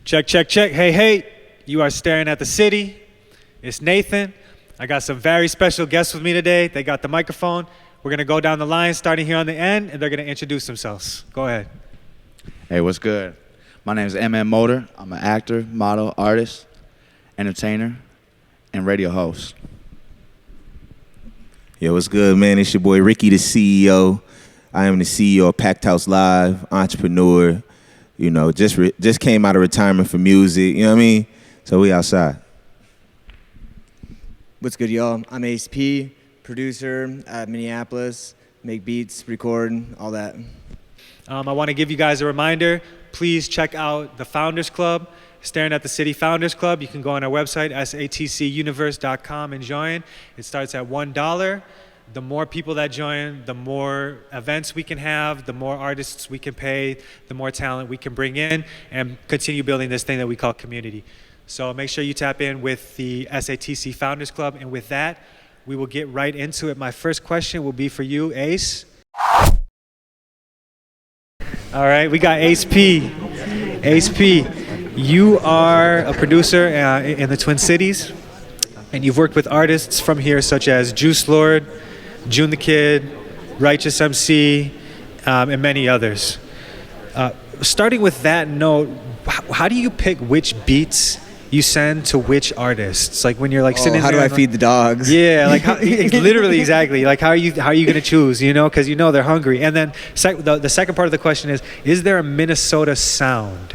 Check, check, check. Hey, hey. You are staring at the city. It's Nathan. I got some very special guests with me today. They got the microphone. We're going to go down the line starting here on the end, and they're going to introduce themselves. Go ahead. Hey, what's good? My name is M.M. Motor. I'm an actor, model, artist, entertainer, and radio host. Yo, what's good, man? It's your boy Ricky, the CEO. I am the CEO of Packed House Live, entrepreneur. You know, just came out of retirement for music. You know what I mean? So we outside. What's good, y'all? I'm Ace P, producer at Minneapolis, make beats, record, all that. I want to give you guys a reminder. Please check out the Founders Club, Staring at the City Founders Club. You can go on our website, satcuniverse.com, and join. It starts at $1. The more people that join, the more events we can have, the more artists we can pay, the more talent we can bring in, and continue building this thing that we call community. So make sure you tap in with the SATC Founders Club. And with that, we will get right into it. My first question will be for you, Ace. All right, we got Ace P. Ace P, you are a producer in the Twin Cities, and you've worked with artists from here such as Juice Lord, June the Kid, Righteous MC, and many others. Starting with that note, how do you pick which beats you send to which artists? Like when you're like sitting how there. How do I feed the dogs? Yeah, like literally, exactly. Like how are you gonna choose? You know, because you know they're hungry. And then the second part of the question is there a Minnesota sound?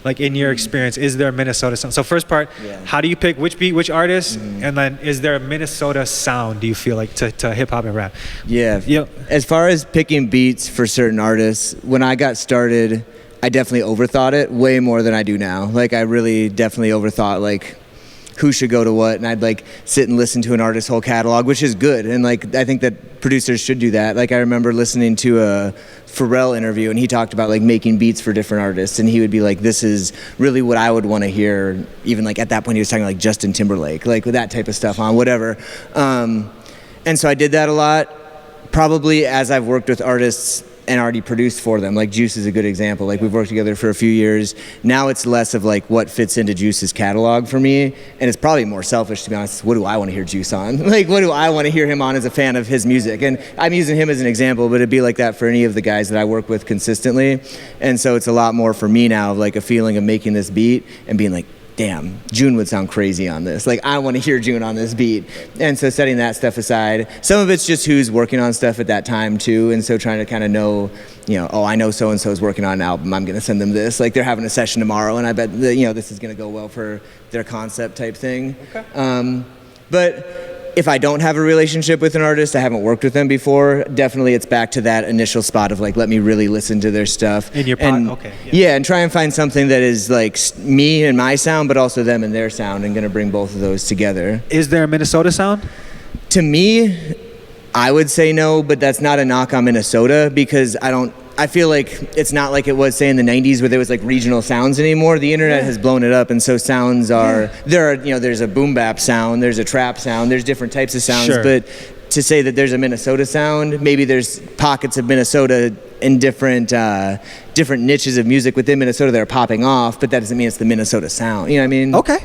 Like in your experience, is there a Minnesota sound? So first part, How do you pick which beat, which artist? And then is there a Minnesota sound, do you feel like, to hip hop and rap? Yeah. As far as picking beats for certain artists, when I got started, I definitely overthought it way more than I do now. Like I really definitely overthought like who should go to what, and I'd like sit and listen to an artist's whole catalog, which is good, and like I think that producers should do that. Like I remember listening to a Pharrell interview, and he talked about like making beats for different artists, and he would be like, this is really what I would want to hear. Even like at that point he was talking like Justin Timberlake, like with that type of stuff on whatever. And so I did that a lot, probably as I've worked with artists and already produced for them. Like Juice is a good example. Like we've worked together for a few years. Now it's less of like what fits into Juice's catalog for me, and it's probably more selfish, to be honest. What do I want to hear Juice on? Like what do I want to hear him on as a fan of his music? And I'm using him as an example, but it'd be like that for any of the guys that I work with consistently. And so it's a lot more for me now of like a feeling of making this beat and being like, damn, June would sound crazy on this. Like, I want to hear June on this beat. And so setting that stuff aside, some of it's just who's working on stuff at that time too. And so trying to kind of know, oh, I know so-and-so is working on an album, I'm going to send them this. Like they're having a session tomorrow and I bet, this is going to go well for their concept type thing. Okay. But if I don't have a relationship with an artist, I haven't worked with them before, definitely it's back to that initial spot of like, let me really listen to their stuff. In your pod, okay. Yeah, and try and find something that is like me and my sound, but also them and their sound, and gonna bring both of those together. Is there a Minnesota sound? To me, I would say no, but that's not a knock on Minnesota, because I feel like it's not like it was, say, in the 90s where there was like regional sounds anymore. The internet has blown it up, and so sounds there's a boom bap sound, there's a trap sound, there's different types of sounds, Sure. But to say that there's a Minnesota sound, maybe there's pockets of Minnesota in different niches of music within Minnesota that are popping off, but that doesn't mean it's the Minnesota sound. You know what I mean? Okay.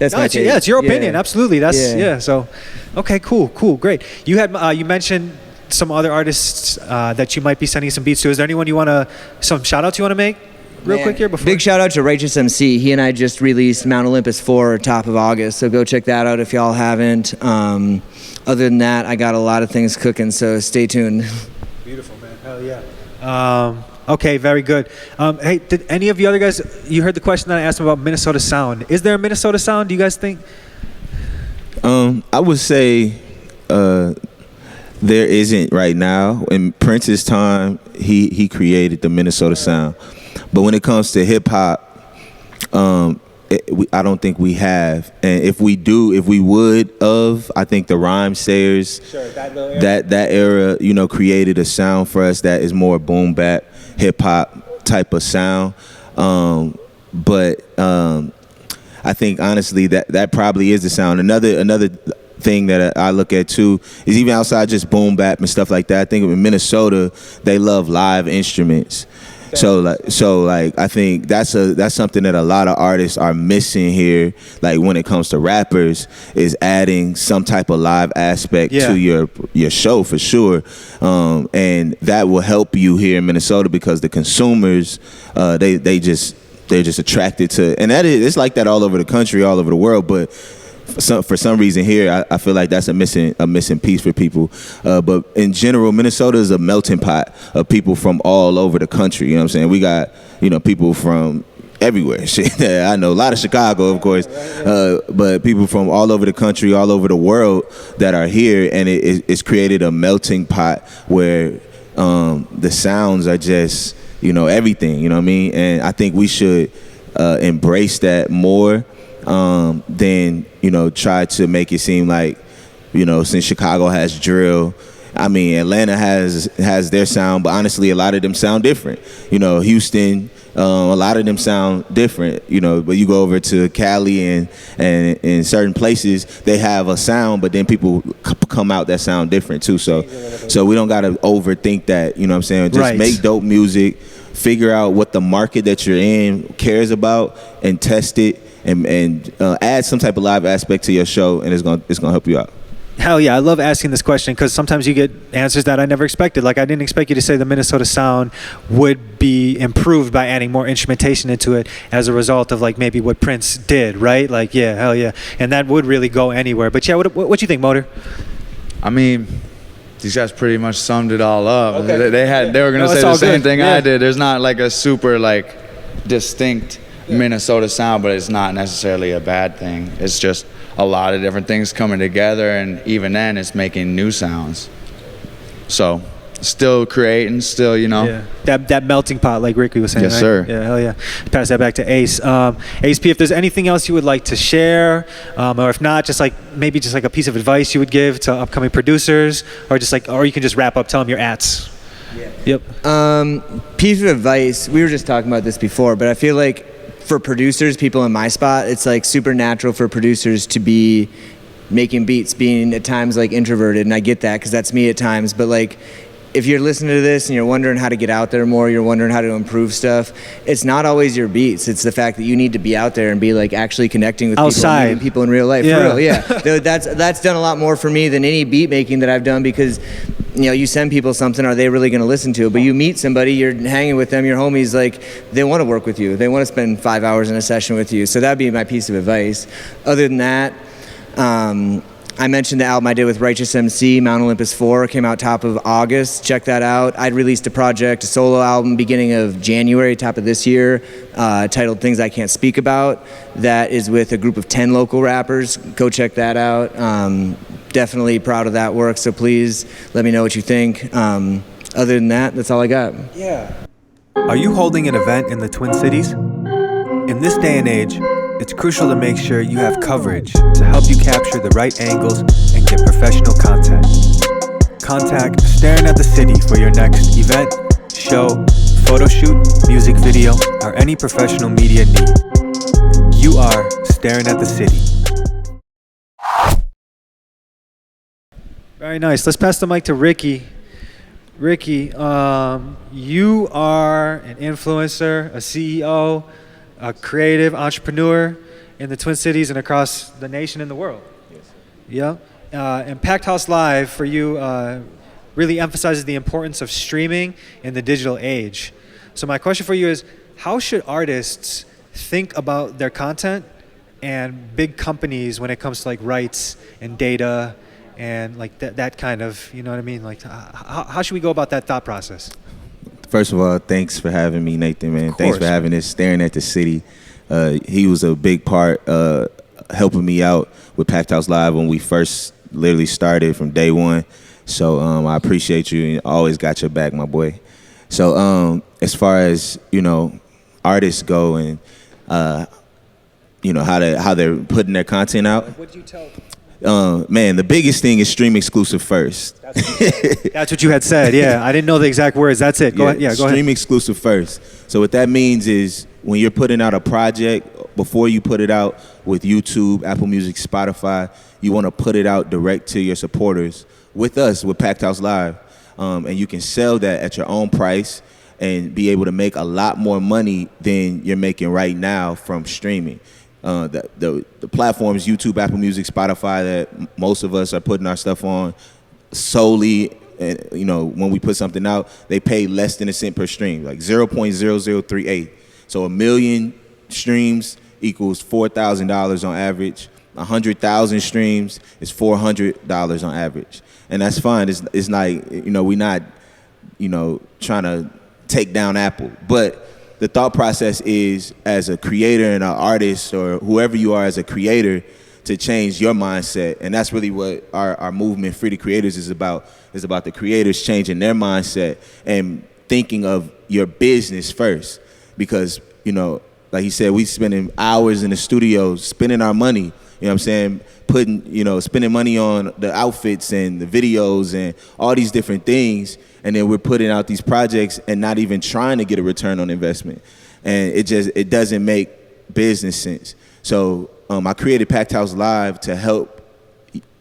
That's my take. Yeah, it's your opinion. Absolutely. That's so. Okay, cool, great. You mentioned some other artists that you might be sending some beats to. Is there anyone some shout outs you want to make real quick here before? Big shout out to Righteous MC. He and I just released Mount Olympus 4 top of August, so go check that out if y'all haven't. Other than that, I got a lot of things cooking, so stay tuned. Beautiful, man. Hell yeah. Okay, very good. Hey, did any of you other guys, you heard the question that I asked about Minnesota sound. Is there a Minnesota sound, do you guys think? I would say there isn't right now. In Prince's time, he created the Minnesota sound. But when it comes to hip hop, I don't think we have. And if we would I think the Rhyme Sayers, sure, that era, created a sound for us that is more boom bap, hip hop type of sound. But I think honestly that probably is the sound. Another thing that I look at too is even outside just boom bap and stuff like that. I think in Minnesota they love live instruments. So I think that's something that a lot of artists are missing here. Like when it comes to rappers, is adding some type of live aspect to your show for sure, and that will help you here in Minnesota because the consumers they're just attracted to, and it's like that all over the country, all over the world, but. For some reason here, I feel like that's a missing piece for people. But in general, Minnesota is a melting pot of people from all over the country. You know what I'm saying? We got people from everywhere. Shit, I know a lot of Chicago, of course, but people from all over the country, all over the world that are here, and it's created a melting pot where the sounds are just everything. You know what I mean? And I think we should embrace that more. Then try to make it seem like since Chicago has drill, I mean Atlanta has their sound, but honestly a lot of them sound different. Houston, a lot of them sound different. But you go over to Cali and in certain places they have a sound, but then people come out that sound different too. So we don't gotta overthink that. You know what I'm saying? Just make dope music, figure out what the market that you're in cares about, and test it. And add some type of live aspect to your show, and it's gonna help you out. Hell yeah, I love asking this question because sometimes you get answers that I never expected. Like I didn't expect you to say the Minnesota sound would be improved by adding more instrumentation into it as a result of like maybe what Prince did, right? Like yeah, hell yeah, and that would really go anywhere. But yeah, what you think, Motor? I mean, these guys pretty much summed it all up. Okay. They were gonna say the same thing I did. There's not like a super like distinct Minnesota sound, but it's not necessarily a bad thing. It's just a lot of different things coming together, and even then it's making new sounds. So still creating, still that melting pot like Ricky was saying. Yes, right? sir. Yeah, hell yeah. Pass that back to Ace. Ace P, if there's anything else you would like to share, or if not, just like a piece of advice you would give to upcoming producers, or you can just wrap up, tell them your ats. Yeah. Yep. Piece of advice, we were just talking about this before, but I feel like for producers, people in my spot, it's like super natural for producers to be making beats, being at times like introverted, and I get that because that's me at times, but like if you're listening to this and you're wondering how to get out there more, you're wondering how to improve stuff, it's not always your beats. It's the fact that you need to be out there and be like actually connecting with outside. People, and people in real life. Yeah. For real, yeah. That's done a lot more for me than any beat making that I've done because you send people something, are they really going to listen to it? But you meet somebody, you're hanging with them, your homies, like they want to work with you. They want to spend 5 hours in a session with you. So that'd be my piece of advice. Other than that, I mentioned the album I did with Righteous MC, Mount Olympus 4, came out top of August. Check that out. I'd released a solo album, beginning of January, top of this year, titled Things I Can't Speak About. That is with a group of 10 local rappers. Go check that out. Definitely proud of that work, so please let me know what you think. Other than that, that's all I got. Yeah. Are you holding an event in the Twin Cities? In this day and age, it's crucial to make sure you have coverage to help you capture the right angles and get professional content. Contact Staring at the City for your next event, show, photo shoot, music video, or any professional media need. You are Staring at the City. Very nice. Let's pass the mic to Ricky. Ricky, you are an influencer, a CEO, a creative entrepreneur in the Twin Cities and across the nation and the world. Yes. Yeah. And Packed House Live for you really emphasizes the importance of streaming in the digital age. So my question for you is, how should artists think about their content and big companies when it comes to like rights and data and like that kind of, you know what I mean? Like how should we go about that thought process? First of all, thanks for having me, Nathan, man. Thanks for having this Staring at the City. He was a big part helping me out with Packed House Live when we first literally started from day one. So I appreciate you and always got your back, my boy. So as far as, artists go and, how they're putting their content out. What did you tell them? Man, the biggest thing is stream exclusive first. That's what you had said, yeah. I didn't know the exact words. That's it. Go ahead. Yeah, go ahead. Stream exclusive first. So what that means is when you're putting out a project, before you put it out with YouTube, Apple Music, Spotify, you want to put it out direct to your supporters with us, with Packed House Live. And you can sell that at your own price. and be able to make a lot more money than you're making right now from streaming. The platforms, YouTube, Apple Music, Spotify, that most of us are putting our stuff on solely, and when we put something out, they pay less than a cent per stream, like 0.0038. So 1 million streams equals $4,000 on average. 100,000 streams is $400 on average, and that's fine. It's like we're not trying to take down Apple, but the thought process is, as a creator and an artist, or whoever you are as a creator, to change your mindset. And that's really what our movement, Free the Creators, is about. Is about the creators changing their mindset and thinking of your business first. Because, like he said, we spending hours in the studio spending our money, you know what I'm saying, spending money on the outfits and the videos and all these different things, and then we're putting out these projects and not even trying to get a return on investment. And it doesn't make business sense. So I created Packed House Live to help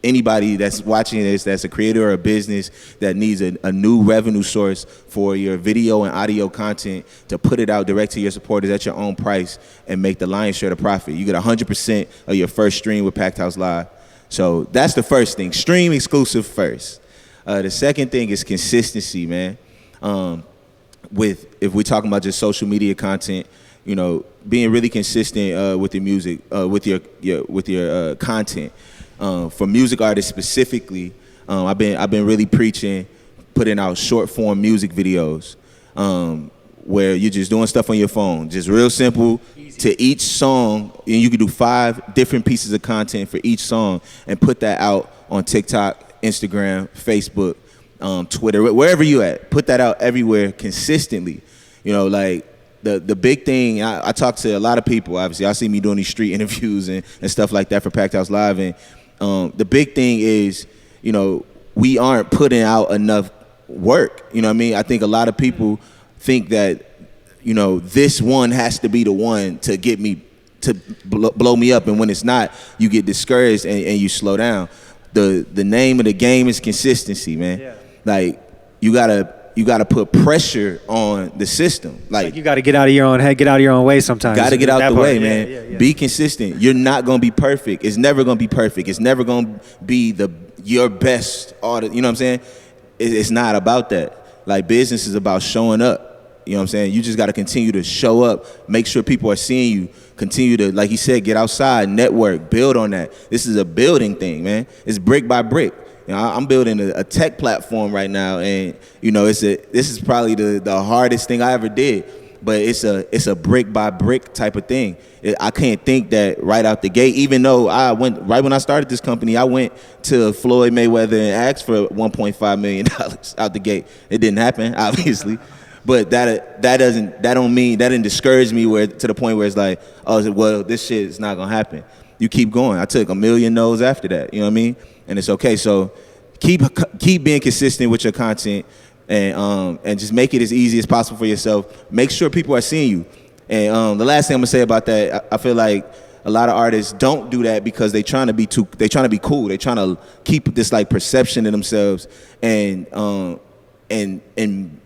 anybody that's watching this, that's a creator or a business that needs a new revenue source for your video and audio content, to put it out direct to your supporters at your own price and make the lion's share of the profit. You get 100% of your first stream with Packed House Live. So that's the first thing, stream exclusive first. The second thing is consistency, man. If we're talking about just social media content, being really consistent with your music, with your content. For music artists specifically, I've been really preaching putting out short form music videos, where you're just doing stuff on your phone, just real simple. Easy. To each song, and you can do 5 different pieces of content for each song and put that out on TikTok, Instagram, Facebook, Twitter, wherever you at. Put that out everywhere consistently. Like the big thing, I talk to a lot of people, obviously. I see me doing these street interviews and stuff like that for Packed House Live, and the big thing is, we aren't putting out enough work. You know what I mean? I think a lot of people think that, this one has to be the one to get me, to blow me up. And when it's not, you get discouraged and you slow down. The name of the game is consistency, man. Yeah. Like, you gotta put pressure on the system. Like you gotta get out of your own head, get out of your own way sometimes. Gotta get out the way, man. Yeah. Be consistent. You're not gonna be perfect. It's never gonna be perfect. It's never gonna be your best artist. You know what I'm saying? It's not about that. Like, business is about showing up. You know what I'm saying? You just gotta continue to show up, make sure people are seeing you, continue to, like he said, get outside, network, build on that. This is a building thing, man. It's brick by brick. I'm building a tech platform right now, and this is probably the hardest thing I ever did. But it's a brick by brick type of thing. I can't think that right out the gate. Even though right when I started this company, I went to Floyd Mayweather and asked for $1.5 million out the gate. It didn't happen, obviously. But that didn't discourage me to the point where it's like, oh, well, this shit is not gonna happen. You keep going. I took 1 million no's after that. You know what I mean? And it's okay. So keep being consistent with your content, and just make it as easy as possible for yourself. Make sure people are seeing you. And the last thing I'm gonna say about that, I feel like a lot of artists don't do that because they trying to be cool. They trying to keep this like perception of themselves. And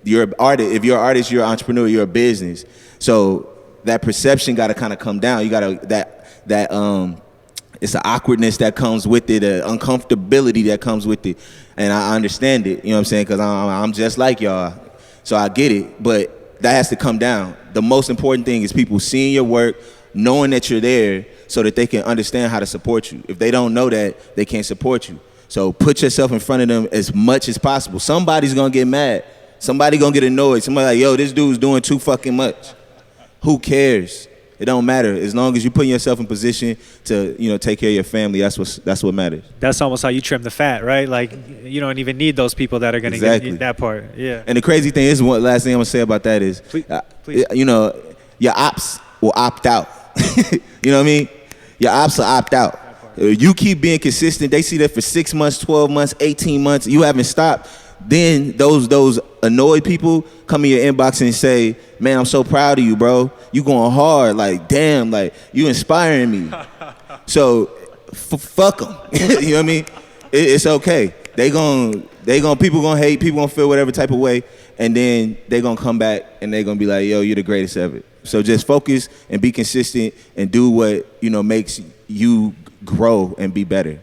you're an artist. If you're an artist, you're an entrepreneur. You're a business. So that perception got to kind of come down. You got to it's the awkwardness that comes with it, the uncomfortability that comes with it, and I understand it. You know what I'm saying? Because I'm just like y'all, so I get it. But that has to come down. The most important thing is people seeing your work, knowing that you're there, so that they can understand how to support you. If they don't know that, they can't support you. So put yourself in front of them as much as possible. Somebody's gonna get mad. Somebody gonna get annoyed. Somebody like, yo, this dude's doing too fucking much. Who cares? It don't matter. As long as you're putting yourself in position to, take care of your family, that's what matters. That's almost how you trim the fat, right? Like, you don't even need those people that are going to get that part. Yeah. And the crazy thing is, one last thing I'm going to say about that is, please. Your ops will opt out. You know what I mean? Your ops will opt out. You keep being consistent. They see that for 6 months, 12 months, 18 months, you haven't stopped. Then those annoyed people come in your inbox and say, man, I'm so proud of you, bro. You going hard. Like, damn, like, you inspiring me. So, fuck them. You know what I mean? It's okay. People gonna hate, people gonna feel whatever type of way. and then they're gonna come back and they're gonna be like, yo, you're the greatest ever. So just focus and be consistent and do what, you know, makes you grow and be better.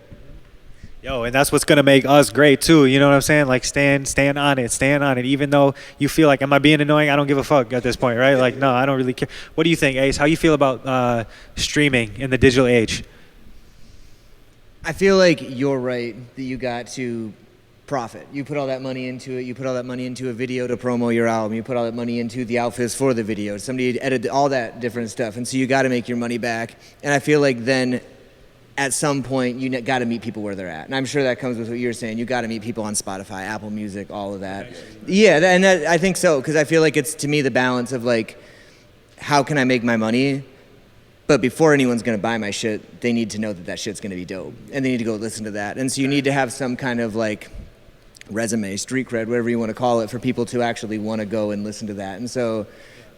Yo, and that's what's gonna make us great too. You know what I'm saying? Like staying on it. Even though you feel like, am I being annoying? I don't give a fuck at this point, right? Like, no, I don't really care. What do you think, Ace? How you feel about streaming in the digital age? I feel like you're right that you got to profit. You put all that money into it. You put all that money into a video to promo your album. You put all that money into the outfits for the video. Somebody edited all that different stuff. And so you got to make your money back. And I feel like then at some point you got to meet people where they're at. And I'm sure that comes with what you're saying. You got to meet people on Spotify, Apple Music, all of that. Yeah, I think so. Because I feel like it's, to me, the balance of like, how can I make my money? But before anyone's going to buy my shit, they need to know that that shit's going to be dope. And they need to go listen to that. And so you need to have some kind of like resume, street cred, whatever you want to call it, for people to actually want to go and listen to that. And so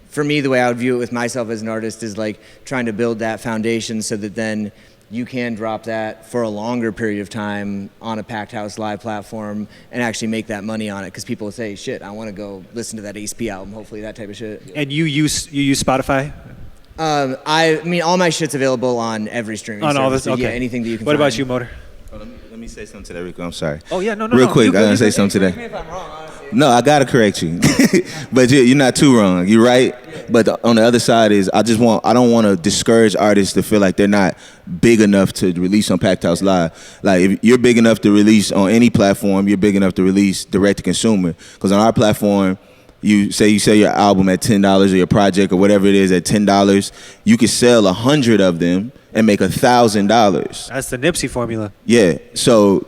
for me, the way I would view it with myself as an artist is like trying to build that foundation so that then you can drop that for a longer period of time on a Packed House Live platform and actually make that money on it. Because people will say, shit, I want to go listen to that ASP album, hopefully that type of shit. And you use Spotify? I mean, all my shit's available on every streaming service. On all this, okay. Yeah, anything that you can What find. about you, Motor? Oh, let me say something to that, Rico. I'm sorry. Oh, yeah, no. Real quick, I gotta say something to Correct me if I'm wrong, honestly. No, I gotta correct you, but you're not too wrong. You're right, but on the other side is I don't want to discourage artists to feel like they're not big enough to release on Packed House Live. Like if you're big enough to release on any platform, you're big enough to release direct to consumer. Because on our platform, you sell your album at $10 or your project or whatever it is at $10, you could sell 100 of them and make $1,000. That's the Nipsey formula. Yeah. So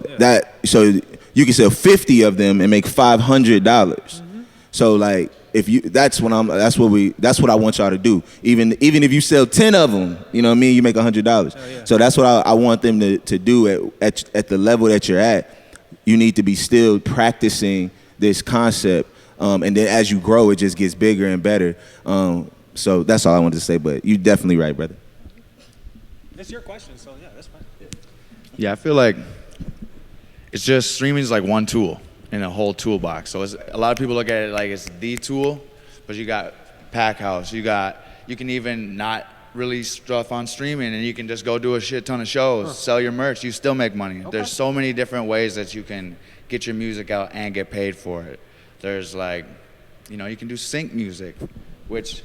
you can sell 50 of them and make $500. So like that's what I want y'all to do. Even if you sell 10 of them, you know what I mean, you make $100. So that's what I want them to do at the level that you're at. You need to be still practicing this concept. And then as you grow, it just gets bigger and better. So that's all I wanted to say, but you're definitely right, brother. It's your question, so yeah, that's fine. Yeah, I feel like it's just streaming is like one tool in a whole toolbox. So a lot of people look at it like it's the tool, but you got Pack House, you can even not release stuff on streaming and you can just go do a shit ton of shows, sell your merch, you still make money. Okay. There's so many different ways that you can get your music out and get paid for it. There's like, you can do sync music, which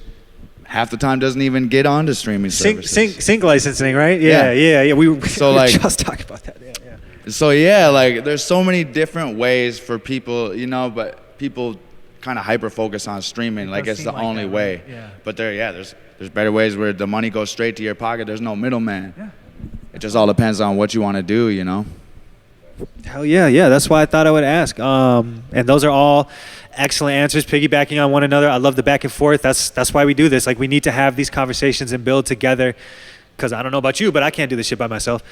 half the time doesn't even get onto streaming services. Sync licensing, right? Yeah. We were just talking about that. Yeah. So yeah, like there's so many different ways for people, but people kind of hyper focus on streaming like it's the only way. Yeah. But there's better ways where the money goes straight to your pocket. There's no middleman. Yeah. It just all depends on what you want to do, Hell yeah. That's why I thought I would ask. And those are all excellent answers, piggybacking on one another. I love the back and forth. That's why we do this. Like we need to have these conversations and build together. Because I don't know about you, but I can't do this shit by myself.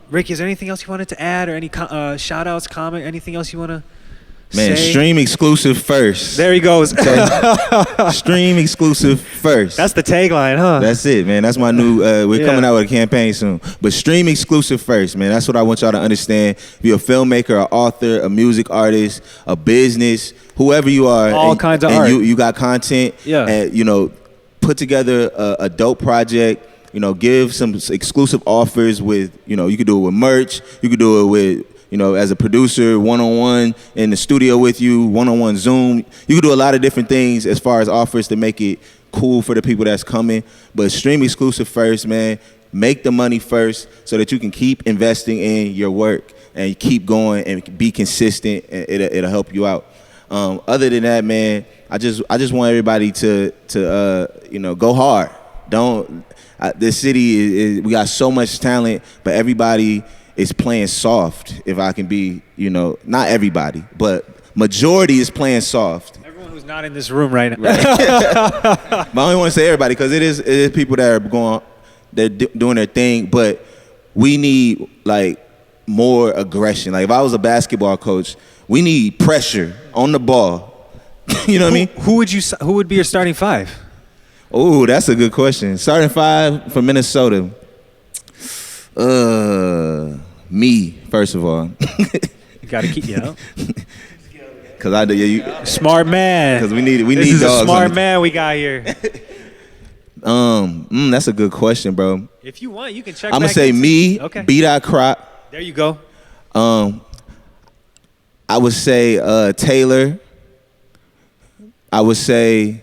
Ricky, is there anything else you wanted to add, or any shout outs, comment, anything else you want to Man, say? stream exclusive first. There he goes. Okay. Stream exclusive first. That's the tagline, huh? That's it, man. That's my new, we're coming out with a campaign soon. But stream exclusive first, man. That's what I want y'all to understand. If you're a filmmaker, an author, a music artist, a business, whoever you are. All kinds of art. You got content. Yeah. And, put together a dope project. Give some exclusive offers with, you could do it with merch. You could do it with, as a producer, one-on-one in the studio with you, one-on-one Zoom. You can do a lot of different things as far as offers to make it cool for the people that's coming. But stream exclusive first, man. Make the money first so that you can keep investing in your work and keep going and be consistent, and it'll help you out. Other than that, man, I just want everybody to go hard. This city we got so much talent, but everybody is playing soft. If I can be, not everybody, but majority is playing soft. Everyone who's not in this room right now. But I only want to say everybody because it is people that are they're doing their thing, but we need like more aggression. Like if I was a basketball coach, we need pressure on the ball. You know what I mean? Who would be your starting five? Oh, that's a good question. Starting five for Minnesota. Me, first of all. You got to keep, Cause I do. Smart man. Cause we need This is dogs. a smart man we got here. That's a good question, bro. If you want, you can check. I'm gonna back say into- me. Okay. B.Croc. There you go. I would say Taylor. I would say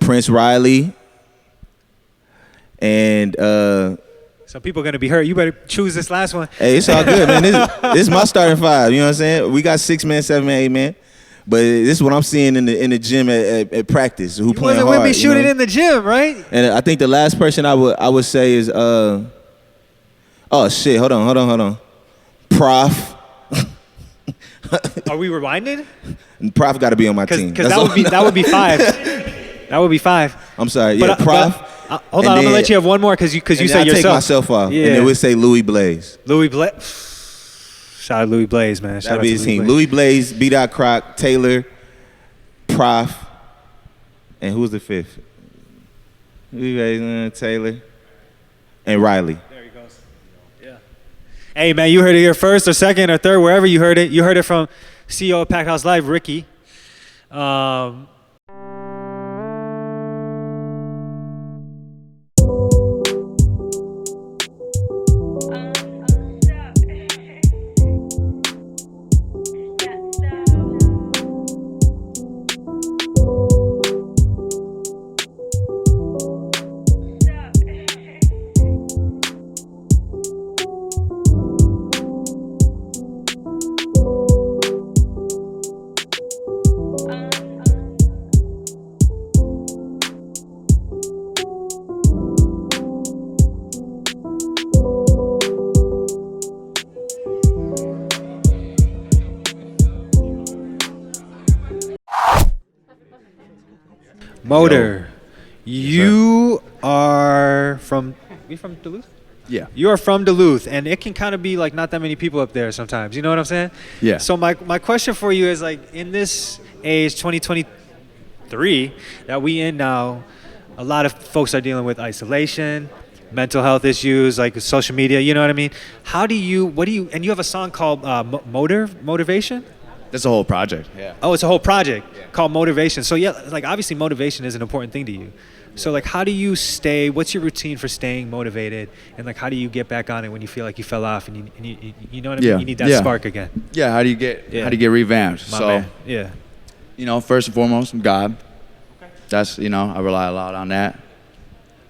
Prince Riley. And Some people are gonna be hurt. You better choose this last one. hey, it's all good, man. This is my starting five. You know what I'm saying? We got 6 man, 7 man, 8 man. But this is what I'm seeing in the gym at practice. Who You playing wasn't hard? with me shooting you know? in the gym, right? And I think the last person I would say is oh shit, hold on. Prof. Are we rewinding? Prof got to be on my team. Because That's that all. would be 5. That would be 5. I'm sorry. Yeah, But, Prof. Hold and on, I'm then- gonna let you have one more because you and said then I yourself. take myself off. Yeah. And then we say Louis Blaze. Louis Blaze. Shout out Louis Blaze, man. Shout That'd out be to his team. Blaze. Louis Blaze, B.Croc, Taylor, Prof. And who's the 5th? Louis Blaze, Taylor, and Riley. There he goes. Yeah. Hey, man, you heard it here first or second or third, wherever you heard it. You heard it from CEO of Packed House Live, Ricky. Motor, you are from Duluth? Yeah. You are from Duluth, and it can kind of be like not that many people up there sometimes. You know what I'm saying? Yeah. So my question for you is like in this age, 2023, that we in now, a lot of folks are dealing with isolation, mental health issues, like social media. You know what I mean? And you have a song called Motivation? That's a whole project. Yeah. Oh, it's a whole project called Motivation. So yeah, like obviously motivation is an important thing to you. So like how do you what's your routine for staying motivated? And like how do you get back on it when you feel like you fell off and you know what I mean? Yeah. You need that Yeah. spark again. Yeah. How do you get revamped? My So, man. Yeah. First and foremost, God. That's, I rely a lot on that.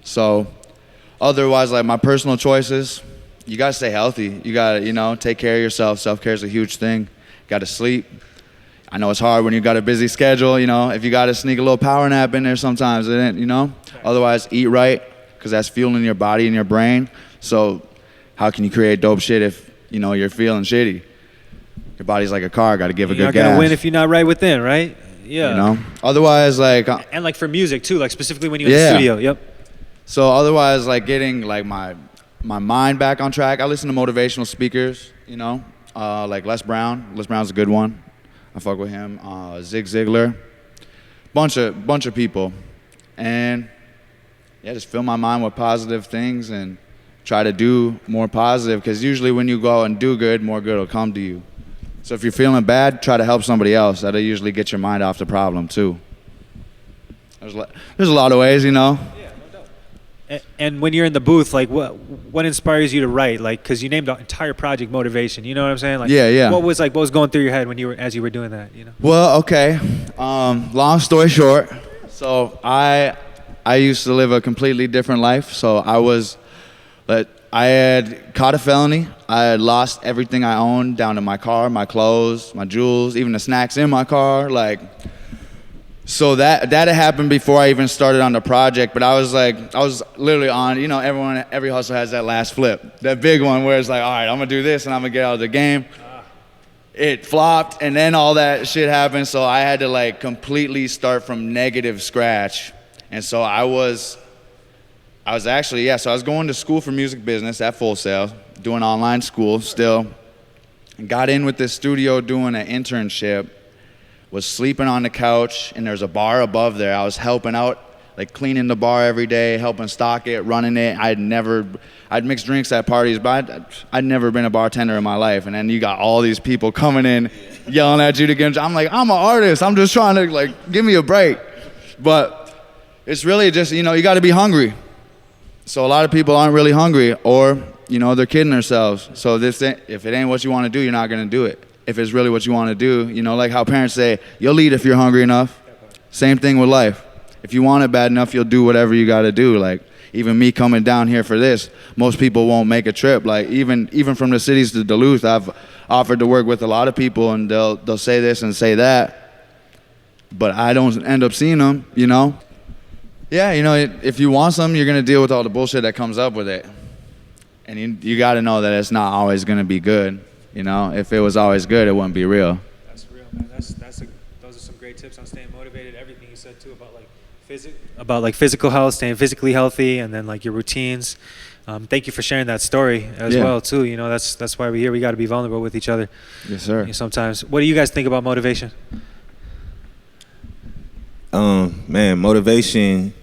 So, otherwise, like my personal choices, you gotta stay healthy. You gotta, take care of yourself. Self-care is a huge thing. Got to sleep. I know it's hard when you got a busy schedule, if you got to sneak a little power nap in there sometimes, Otherwise, eat right, because that's fueling your body and your brain. So how can you create dope shit if, you're feeling shitty? Your body's like a car, got to give a You're good not gonna gas. win if you're not right within, right? Yeah. Otherwise, like... And like for music too, like specifically when you're in Yeah. the studio. Yep. So otherwise, like getting like my mind back on track, I listen to motivational speakers, like Les Brown. Les Brown's a good one. I fuck with him. Zig Ziglar. Bunch of people. And yeah, just fill my mind with positive things and try to do more positive, because usually when you go out and do good, more good will come to you. So if you're feeling bad, try to help somebody else. That'll usually get your mind off the problem too. There's a lot of ways, And when you're in the booth, like what inspires you to write? Like, because you named the entire project Motivation. You know what I'm saying? Like, Yeah. What was going through your head as you were doing that? Well, okay. Long story short, so I used to live a completely different life. So I had caught a felony. I had lost everything I owned, down to my car, my clothes, my jewels, even the snacks in my car. So that had happened before I even started on the project. But I was literally on, every hustle has that last flip, that big one where it's like, all right, I'm gonna do this and I'm gonna get out of the game. It flopped, and then all that shit happened. So I had to completely start from negative scratch. And so I was going to school for music business at Full Sail, doing online school still, and got in with this studio doing an internship. Was sleeping on the couch, and there's a bar above there. I was helping out like cleaning the bar every day, helping stock it, running it. I'd mix drinks at parties, but I'd never been a bartender in my life. And then you got all these people coming in, yelling at you to get. I'm like, I'm an artist. I'm just trying to like give me a break. But it's really just, you got to be hungry. So a lot of people aren't really hungry, or they're kidding themselves. So if it ain't what you want to do, you're not gonna do it. If it's really what you want to do, like how parents say, you'll eat if you're hungry enough. Same thing with life. If you want it bad enough, you'll do whatever you got to do. Like even me coming down here for this, most people won't make a trip. Like even from the cities to Duluth, I've offered to work with a lot of people, and they'll say this and say that, but I don't end up seeing them. Yeah, if you want something, you're gonna deal with all the bullshit that comes up with it, and you got to know that it's not always gonna be good. If it was always good, it wouldn't be real. That's real, man. Those are some great tips on staying motivated. Everything you said too about like physical health, staying physically healthy, and then like your routines. Thank you for sharing that story as well too. That's why we're here. We got to be vulnerable with each other. Yes, sir. Sometimes. What do you guys think about motivation? Man, motivation.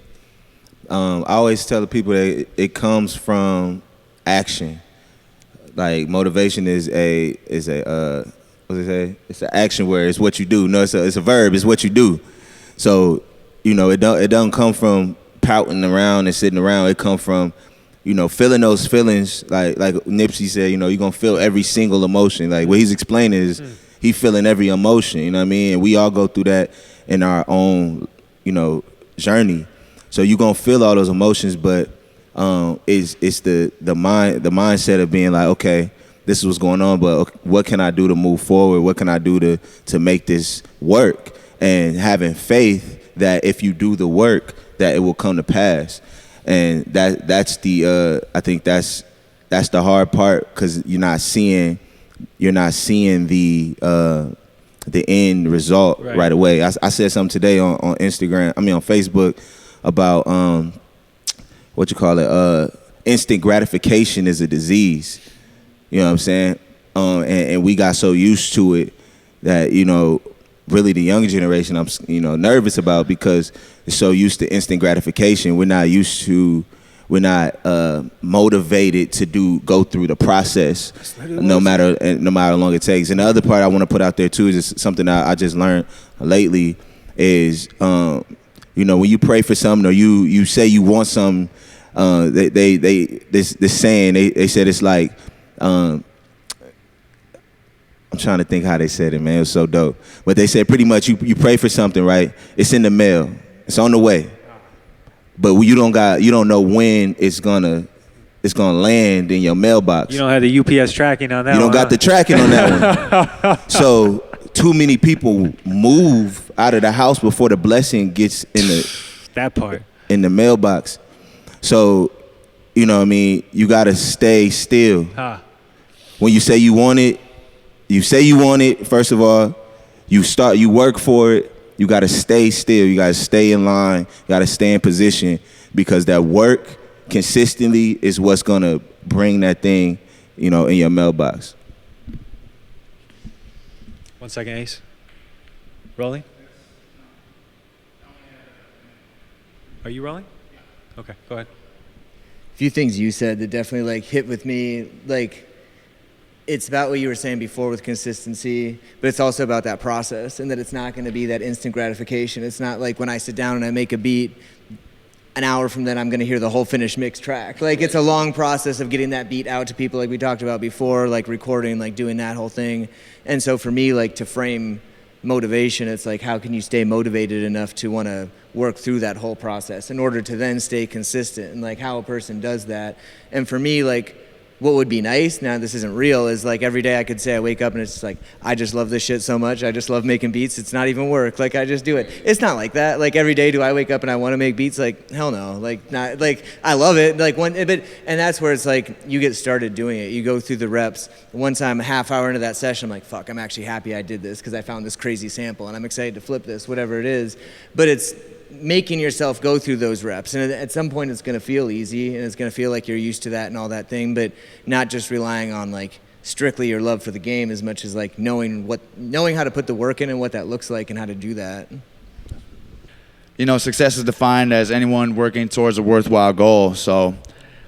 I always tell the people that it comes from action. Like motivation is a what does it say? It's an action word. It's what you do. No, it's a verb. It's what you do. So it doesn't come from pouting around and sitting around. It come from feeling those feelings. Like Nipsey said, you're gonna feel every single emotion. Like what he's explaining is he feeling every emotion. You know what I mean? And we all go through that in our own journey. So you're gonna feel all those emotions, but it's the mindset of being like, okay, this is what's going on, but what can I do to move forward? What can I do to make this work? And having faith that if you do the work, that it will come to pass. And that's the I think that's the hard part, because you're not seeing the end result right away. I said something today on Instagram. on Facebook about instant gratification is a disease. You know what I'm saying? And we got so used to it that really the younger generation I'm nervous about, because it's so used to instant gratification. We're not motivated to go through the process, no matter how long it takes. And the other part I want to put out there too is something I just learned lately is when you pray for something, or you say you want something, this saying they said it's like I'm trying to think how they said it, man. It was so dope. But they said pretty much you pray for something, right? It's in the mail. It's on the way. But you don't know when it's gonna land in your mailbox. You don't have the UPS tracking on that. You don't got the tracking on that one. So too many people move out of the house before the blessing gets in the mailbox. So you gotta stay still. When you say you want it, first of all, you work for it. You got to stay still. You got to stay in line. You got to stay in position, because that work consistently is what's going to bring that thing, in your mailbox. 1 second, Ace. Rolling? Are you rolling? Okay, go ahead. A few things you said that definitely hit with me. It's about what you were saying before with consistency, but it's also about that process, and that it's not going to be that instant gratification. It's not like when I sit down and I make a beat, an hour from then I'm going to hear the whole finished mixed track. It's a long process of getting that beat out to people, like we talked about before, recording, doing that whole thing. And so for me, to frame motivation, it's how can you stay motivated enough to want to work through that whole process in order to then stay consistent, and how a person does that. And for me, what would be nice, now this isn't real, is every day I could say I wake up and it's just I just love this shit so much. I just love making beats. It's not even work. I just do it. It's not like that. Every day do I wake up and I want to make beats? Hell no. Not I love it. And that's where it's you get started doing it. You go through the reps. One time, a half hour into that session, I'm like, fuck, I'm actually happy I did this, because I found this crazy sample and I'm excited to flip this, whatever it is. But it's making yourself go through those reps, and at some point it's going to feel easy, and it's going to feel like you're used to that and all that thing, but not just relying on strictly your love for the game as much as knowing how to put the work in and what that looks like and how to do that. success is defined as anyone working towards a worthwhile goal. So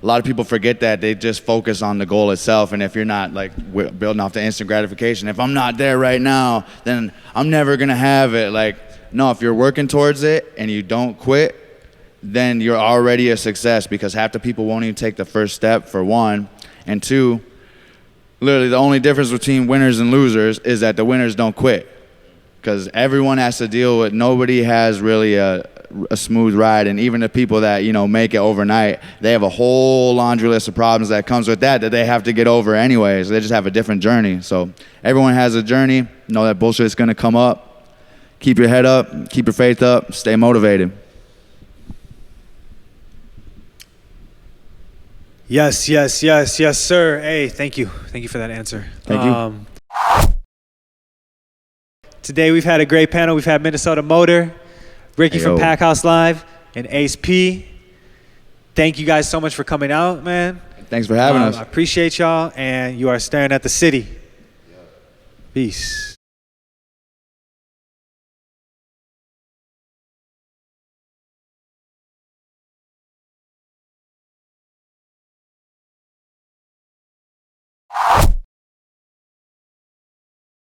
a lot of people forget that. They just focus on the goal itself. And if you're not like building off the instant gratification, if I'm not there right now, then I'm never going to have it. Like, no, if you're working towards it and you don't quit, then you're already a success, because half the people won't even take the first step, for one. And two, literally the only difference between winners and losers is that the winners don't quit, because everyone has to deal with, nobody has really a smooth ride. And even the people that, make it overnight, they have a whole laundry list of problems that comes with that they have to get over anyways. They just have a different journey. So everyone has a journey. Know that bullshit is going to come up. Keep your head up, keep your faith up, stay motivated. Yes, sir. Hey, thank you for that answer. Thank you. Today we've had a great panel. We've had Minnesota Motor, Ricky from Packhouse Live, and Ace P. Thank you guys so much for coming out, man. Thanks for having us. I appreciate y'all, and you are staring at the city. Peace.